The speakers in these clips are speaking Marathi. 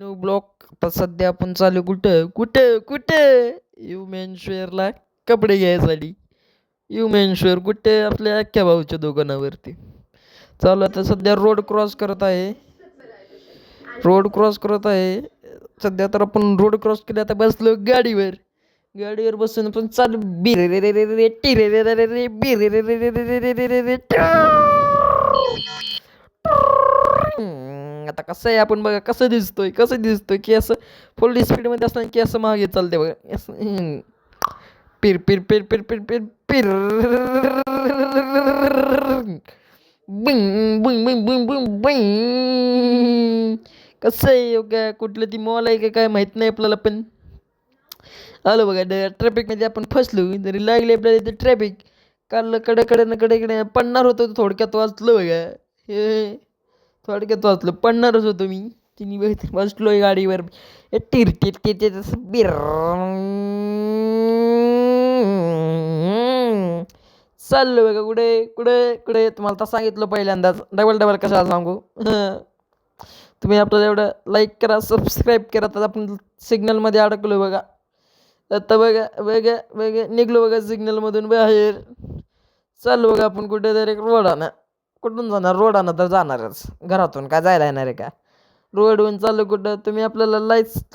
न्यू ब्लॉक आता सध्या आपण चालू कुठं कुठं कुठं ला कपडे घ्यायसाठी. कुठे आपल्या अख्ख्या भाऊच्या दुकानावरती चालू आता सध्या रोड क्रॉस करत आहे. सध्या तर आपण रोड क्रॉस केले, आता बसलो गाडीवर बसून पण चालू आता कसं आहे, आपण बघा कसं दिसतोय की असं फुल स्पीडमध्ये असताना की असं मागे चालते बघा असं पिर पिर पिर पिर पिर पिर पिर बिंग बिंग बिंग बिंग बिंग बिंग. कसं आहे का, कुठलं ती मॉल आहे का काय माहित नाही आपल्याला, पण आलो बघा ट्रॅफिकमध्ये आपण फसलो. जरी लागले आपल्याला इथे ट्रॅफिक, काढलं कडे पडणार होतो, थोडक्यात वाचलो बघा. हे थोडक्यात वाचलो, पडणारच होतो मी. तिने बसलोय गाडीवर टिर टिर टिर टिर असं बिर. चाललो बघा कुठे कुठे कुठे, तुम्हाला तर सांगितलं पहिल्यांदाच, डबल डबल कशाला सांगू. तुम्ही आपल्याला एवढं लाईक करा, सबस्क्राईब करा. तर आपण सिग्नलमध्ये अडकलो बघा. आता बघा बघा बघा निघलो बघा सिग्नलमधून बाहेर. चाललो बघा आपण कुठे डायरेक्ट रोडानं. कुठून जाणार? रोडानं तर जाणारच, घरातून काय जायला येणार आहे का? रोडवरून चाललो कुठं. तुम्ही आपल्याला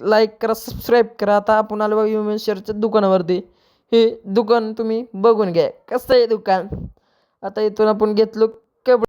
लाईक करा, सबस्क्राईब करा. आता आपण आलो बघा ह्युमन शेअरच्या दुकानावरती. हे दुकान तुम्ही बघून घ्या, कसं आहे दुकान. आता इथून आपण घेतलो